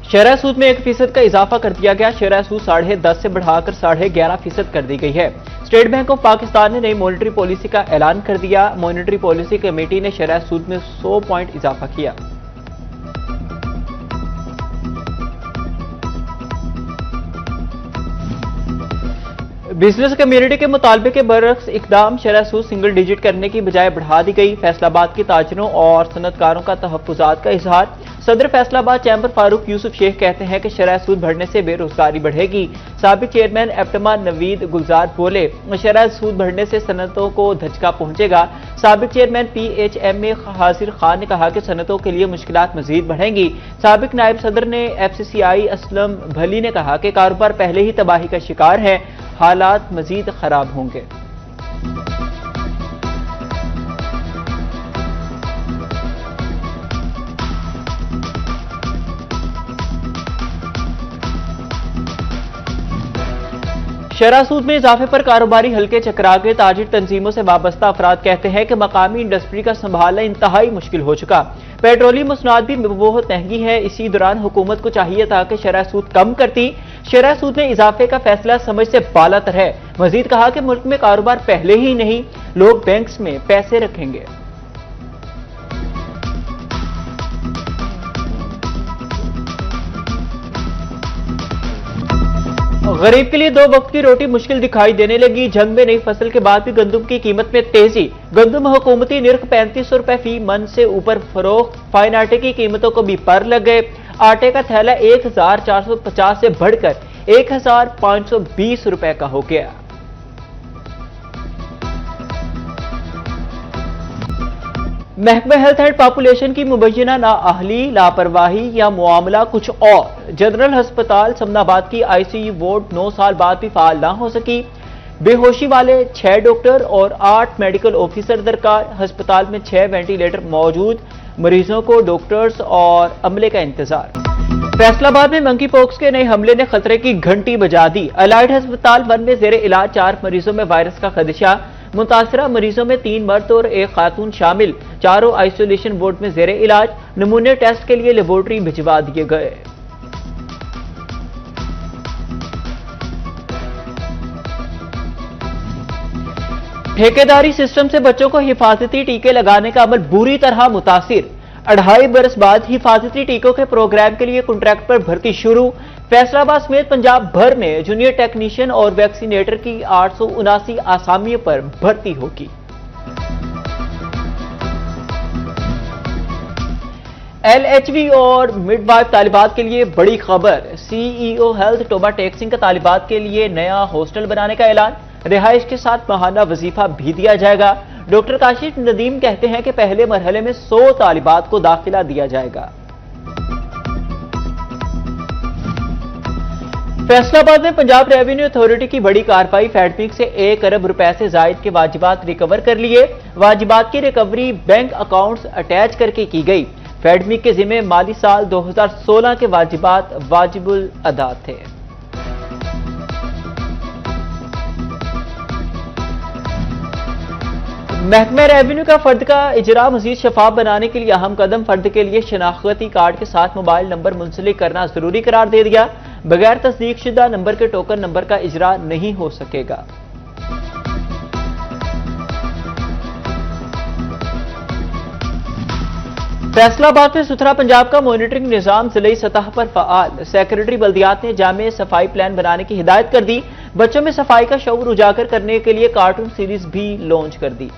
शरह सूद में 1% का इजाफा कर दिया गया। शरह सूद 10.5% से बढ़ाकर 11.5% कर दी गई है। स्टेट बैंक ऑफ पाकिस्तान ने नई मॉनेटरी पॉलिसी का ऐलान कर दिया। मॉनेटरी पॉलिसी कमेटी ने शरह सूद में 100 पॉइंट इजाफा किया। बिजनेस कम्युनिटी के मुतालबे के बरक्स इकदाम शरह सूद सिंगल डिजिट करने की बजाय बढ़ा दी गई। फैसलाबाद के ताजरों और सनतकारों का तहफ्फुजात का इजहार। सदर फैसलाबाद चैम्बर फारूक यूसुफ शेख कहते हैं कि शरह सूद बढ़ने से बेरोजगारी बढ़ेगी। साबिक चेयरमैन एप्टमा नवीद गुलजार बोले, शरह सूद बढ़ने से सनतों को धचका पहुंचेगा। साबिक चेयरमैन PHMA हासिर खान ने कहा कि सनतों के लिए मुश्किलात मजीद बढ़ेंगी। साबिक नायब सदर ने FCCI असलम भली ने कहा कि कारोबार पहले ही तबाही का शिकार है, हालात मजीद खराब होंगे। शरह सूद में इजाफे पर कारोबारी हल्के चकरा गए। ताजिर तंजीमों से वाबस्ता अफराद कहते हैं कि मकामी इंडस्ट्री का संभालना इंतहाई मुश्किल हो चुका। पेट्रोलियम मसनूआत भी बहुत महंगी है। इसी दौरान हुकूमत को चाहिए था कि शरह सूद कम करती। शरह सूद में इजाफे का फैसला समझ से बालातर है। मजीद कहा कि मुल्क में कारोबार पहले ही नहीं, लोग बैंक्स में पैसे रखेंगे। गरीब के लिए 2 वक्त की रोटी मुश्किल दिखाई देने लगी। जंग में नई फसल के बाद भी गंदम की कीमत में तेजी। गंदम हुकूमती निर्ख 3500 रुपए फी मन से ऊपर फरोख्त। फाइन आटे की कीमतों को भी पर लग गए। आटे का थैला 1450 से बढ़कर 1520 रुपए का हो गया। महकमा हेल्थ एंड पॉपुलेशन की मुबैना नाअहली, लापरवाही या मुआमला कुछ और। जनरल अस्पताल समनाबाद की ICU वार्ड 9 साल बाद भी फाल ना हो सकी। बेहोशी वाले 6 डॉक्टर और 8 मेडिकल ऑफिसर दरकार। अस्पताल में 6 वेंटिलेटर मौजूद। मरीजों को डॉक्टर्स और अमले का इंतजार। फैसलाबाद में मंकी पॉक्स के नए हमले ने खतरे की घंटी बजा दी। अलाइड अस्पताल 1 में जेर इलाज 4 मरीजों में वायरस का खदशा। मुतासरा मरीजों में 3 मर्द और 1 खातून शामिल। चारों आइसोलेशन वार्ड में जेर इलाज। नमूने टेस्ट के लिए लेबोरेटरी भिजवा दिए गए। ठेकेदारी सिस्टम से बच्चों को हिफाजती टीके लगाने का अमल बुरी तरह मुतासिर। 2.5 बरस बाद हिफाजती टीकों के प्रोग्राम के लिए कॉन्ट्रैक्ट पर भर्ती शुरू। फैसलाबाद समेत पंजाब भर में जूनियर टेक्नीशियन और वैक्सीनेटर की 879 आसामियों पर भर्ती होगी। LHV और मिडवाइफ तालिबात के लिए बड़ी खबर। CEO हेल्थ टोबा टेक्सिंग का तालिबात के लिए नया हॉस्टल बनाने का ऐलान। रिहाइश के साथ माहाना वजीफा भी दिया जाएगा। डॉक्टर काशिफ नदीम कहते हैं कि पहले मरहले में 100 तालिबात को दाखिला दिया जाएगा। फैसलाबाद में पंजाब रेवेन्यू अथॉरिटी की बड़ी कार्रवाई। फेडमिक से 1 अरब रुपए से जायद के वाजिबात रिकवर कर लिए। वाजिबात की रिकवरी बैंक अकाउंट्स अटैच करके की गई। फेडमिक के जिम्मे माली साल 2016 के वाजिबात वाजिबुल अदा थे। महकमा रेवेन्यू का फर्द का इजरा मजीद शफाफ बनाने के लिए अहम कदम। फर्द के लिए शनाख्ती कार्ड के साथ मोबाइल नंबर मुंसलिक करना जरूरी करार दे दिया। बगैर तस्दीक शुदा नंबर के टोकन नंबर का इजरा नहीं हो सकेगा। फैसलाबाद में सुथरा पंजाब का मॉनिटरिंग निजाम जिले सतह पर फ़आल। सेक्रेटरी बल्दियात ने जामे सफाई प्लान बनाने की हिदायत कर दी। बच्चों में सफाई का शऊर उजागर करने के लिए कार्टून सीरीज भी लॉन्च कर दी।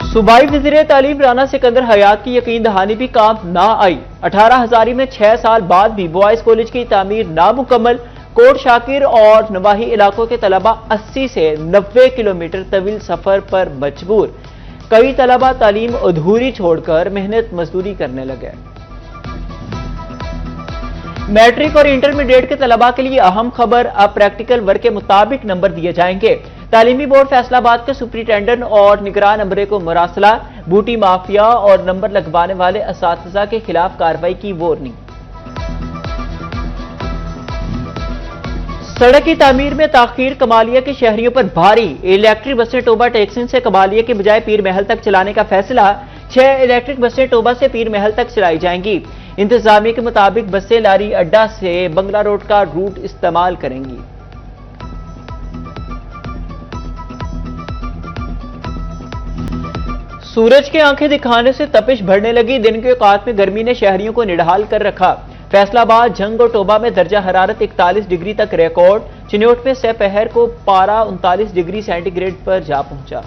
सूबाई वज़ीर तालीम राना सिकंदर हयात की यकीन दहानी भी काम ना आई। 18 हजारी में 6 साल बाद भी बॉयज कॉलेज की तामीर नामुकम्मल। कोट शाकिर और नवाही इलाकों के तलबा 80 से 90 किलोमीटर तवील सफर पर मजबूर। कई तलबा तालीम अधूरी छोड़कर मेहनत मजदूरी करने लगे। मैट्रिक और इंटरमीडिएट के तलबा के लिए अहम खबर। अब प्रैक्टिकल वर्क के मुताबिक नंबर दिए जाएंगे। तालीमी बोर्ड फैसलाबाद के सुप्रिंटेंडेंट और निगरान अमरे को मुरासला। बूटी माफिया और नंबर लगवाने वाले असातिज़ा के खिलाफ कार्रवाई की वार्निंग। सड़क की तामीर में ताखीर कमालिया के शहरियों पर भारी। इलेक्ट्रिक बसें टोबा टेक्सिन से कमालिया के बजाय पीर महल तक चलाने का फैसला। 6 इलेक्ट्रिक बसें टोबा से पीर महल तक चलाई जाएंगी। इंतजामिया के मुताबिक बसें लारी अड्डा से बंगला रोड का रूट इस्तेमाल करेंगी। सूरज की आंखें दिखाने से तपिश बढ़ने लगी। दिन के औकात में गर्मी ने शहरियों को निढाल कर रखा। फैसलाबाद, जंग और टोबा में दर्जा हरारत 41 डिग्री तक रिकॉर्ड। चिन्योट में दोपहर को पारा 39 डिग्री सेंटीग्रेड पर जा पहुंचा।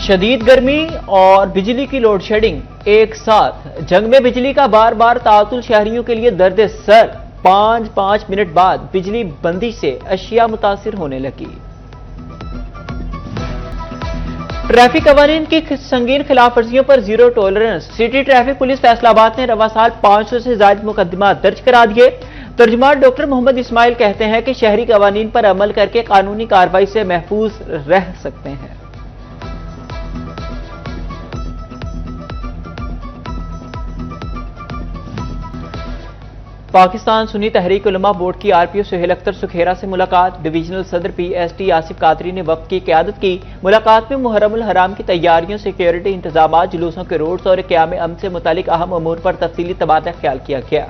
शदीद गर्मी और बिजली की लोड शेडिंग एक साथ। जंग में बिजली का बार बार तातुल शहरियों के लिए दर्द सर। 5 मिनट बाद बिजली बंदी से अशिया मुतासिर होने लगी। ट्रैफिक कवानीन की संगीन खिलाफ वर्जियों पर zero tolerance. City traffic police Faisalabad ने रवा साल 500 से ज्यादा मुकदमा दर्ज करा दिए। तर्जुमान डॉक्टर मोहम्मद इस्माइल कहते हैं कि शहरी कवानीन पर अमल करके कानूनी कार्रवाई से महफूज रह सकते हैं। पाकिस्तान सुन्नी तहरीक उलमा बोर्ड की आरपीओ सुहेल अख्तर सुखेरा से मुलाकात। डिवीजनल सदर पीएसटी आसिफ कादरी ने वक्त की क़यादत की। मुलाकात में मुहर्रमुल हराम की तैयारियों, सिक्योरिटी इंतजाम, जुलूसों के रूट्स और क़याम अमन से मुतालिक अहम अमूर पर तफसीली तबादला ख्याल किया गया।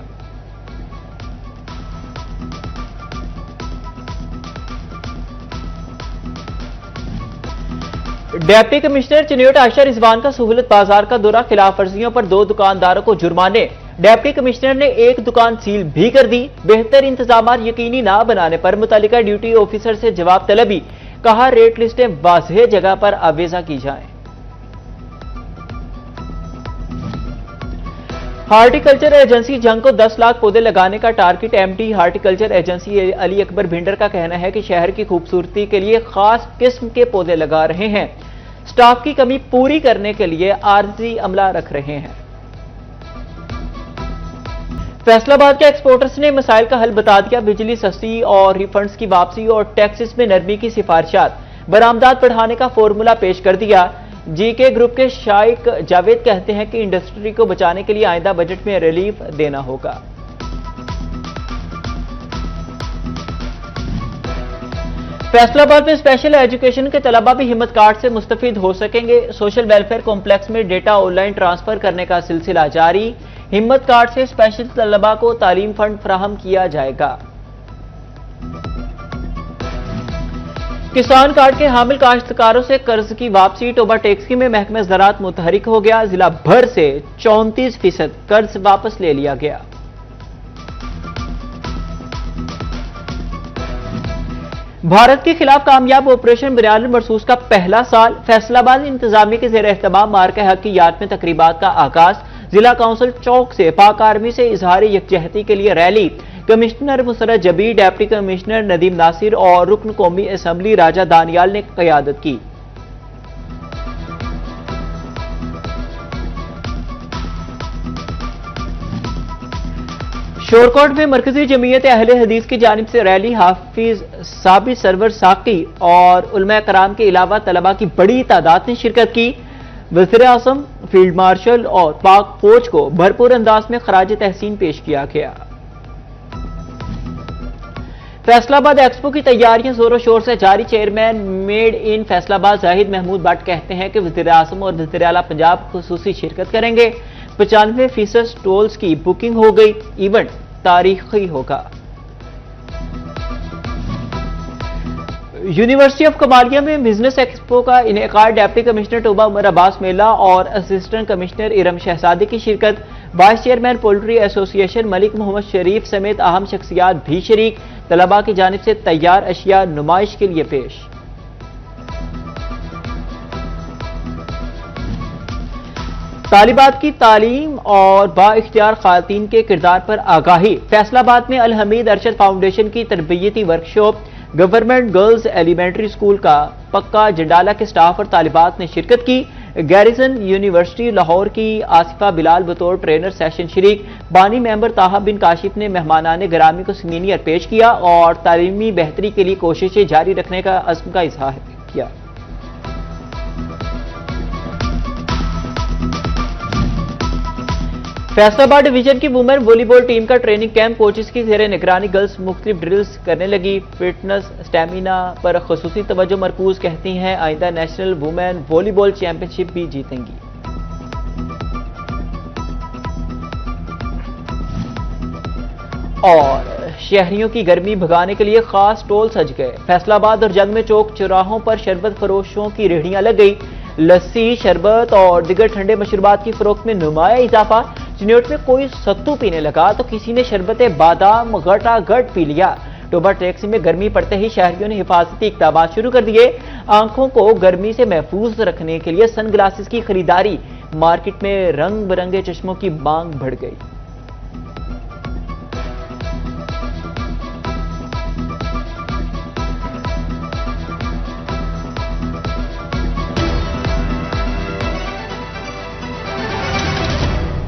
डिप्टी कमिश्नर चिन्योट आयशा रिजवान का सहूलत बाजार का दौरा। खिलाफ वर्जियों पर 2 दुकानदारों को जुर्माने। डिप्टी कमिश्नर ने एक दुकान सील भी कर दी। बेहतर इंतजाम यकीनी ना बनाने पर मुतल्लिका ड्यूटी ऑफिसर से जवाब तलबी। कहा रेट लिस्टें वाज़ेह जगह पर आवेजा की जाएं। हार्टिकल्चर एजेंसी जंग को 10 लाख पौधे लगाने का target. MD horticulture agency Ali Akbar Bhinder का कहना है कि शहर की खूबसूरती के लिए खास किस्म के पौधे लगा रहे हैं। स्टाफ की कमी पूरी करने के लिए आर्जी अमला रख रहे हैं। फैसलाबाद के एक्सपोर्टर्स ने मसाइल का हल बता दिया। बिजली सस्ती और रिफंड्स की वापसी और टैक्सेस में नरमी की सिफारिशात। बरामदात बढ़ाने का फॉर्मूला पेश कर दिया। जीके ग्रुप के शाइक जावेद कहते हैं कि इंडस्ट्री को बचाने के लिए आइंदा बजट में रिलीफ देना होगा। फैसलाबाद में स्पेशल एजुकेशन के तलबा भी हिम्मत कार्ड से मुस्तफीद हो सकेंगे। सोशल वेलफेयर कॉम्प्लेक्स में डेटा ऑनलाइन ट्रांसफर करने का सिलसिला जारी। हिम्मत कार्ड से स्पेशल तलबा को तालीम फंड फराहम किया जाएगा। किसान कार्ड के हामिल काश्तकारों से कर्ज की वापसी। टोबा टेक्सी में महकमा ज़राअत मुतहरिक हो गया। जिला भर से 34% कर्ज वापस ले लिया गया। भारत के खिलाफ कामयाब ऑपरेशन बिलाल मरसूस का पहला साल। फैसलाबाद इंतजामिया के ज़ेर एहतमाम मार्का हक की याद में तकरीबात का आगाज। जिला काउंसिल चौक से पाक आर्मी से इजहार यकजहती के लिए रैली। कमिश्नर मुसरत जबी, डिप्टी कमिश्नर नदीम नासिर और रुकन कौमी असम्बली राजा दानियाल ने क़यादत की। शोरकोट में मरकजी जमीयत अहले हदीस की जानिब से रैली। हाफिज साबिर सरवर साकी और उलमा कराम के अलावा तलबा की बड़ी तादाद ने शिरकत की। वज़ीर आज़म, फील्ड मार्शल और पाक फौज को भरपूर अंदाज में खराज तहसीन पेश किया गया। फैसलाबाद एक्सपो की तैयारियां जोरों शोर से जारी। Chairman made in Faisalabad Zahid Mahmood Bhatt कहते हैं कि वज़ीर आज़म और वज़ीर आला पंजाब खुसूसी शिरकत करेंगे। 95% स्टॉल्स की बुकिंग हो गई। इवेंट तारीखी होगा। यूनिवर्सिटी ऑफ कमालिया में बिजनेस एक्सपो का इनेकाद। डिप्टी कमिश्नर टोबा उमर अब्बास मेला और असिस्टेंट कमिश्नर इरम शहजादी की शिरकत। Vice chairman poultry association Malik Mohammad Sharif समेत अहम शख्सियात भी शरीक। तलबा की जानिब से तैयार अशिया नुमाइश के लिए पेश। तालिबात की तालीम और बाइख्तियार खातीन के किरदार पर आगाही। फैसलाबाद में अल हमीद अरशद फाउंडेशन की तरबियती workshop. Government girls elementary school का पक्का जंडाला के स्टाफ और तालिबात ने शिरकत की। गैरिसन यूनिवर्सिटी लाहौर की आसिफा बिलाल बतौर ट्रेनर सेशन शरीक। बानी मेंबर ताहा बिन काशिफ ने मेहमानाने ग्रामी को सीनियर पेश किया और तालीमी बेहतरी के लिए कोशिशें जारी रखने का अज़्म का इज़हार किया। फैसलाबाद डिवीजन की वुमेन वॉलीबॉल टीम का ट्रेनिंग कैंप कोचेस की जेर निगरानी गर्ल्स मुख्तलिफ ड्रिल्स करने लगी। फिटनेस स्टेमिना पर खुसूसी तवज्जो मरकूज, कहती हैं आइंदा नेशनल वुमेन वॉलीबॉल चैंपियनशिप भी जीतेंगी। और शहरियों की गर्मी भगाने के लिए खास टोल सज गए। फैसलाबाद और जंग में चौक चौराहों पर शरबत फरोशों की रेहड़ियां लग गई। लस्सी, शरबत और दिगर ठंडे मशरूबात की फरोख्त में नुमाया इजाफा। चिन्योट में कोई सत्तू पीने लगा तो किसी ने शरबत बादाम गटागट पी लिया। टोबा टैक्सी में गर्मी पड़ते ही शहरियों ने हिफाजती इकदाम शुरू कर दिए। आंखों को गर्मी से महफूज रखने के लिए सन ग्लासेस की खरीदारी। मार्केट में रंग बिरंगे चश्मों की मांग बढ़ गई।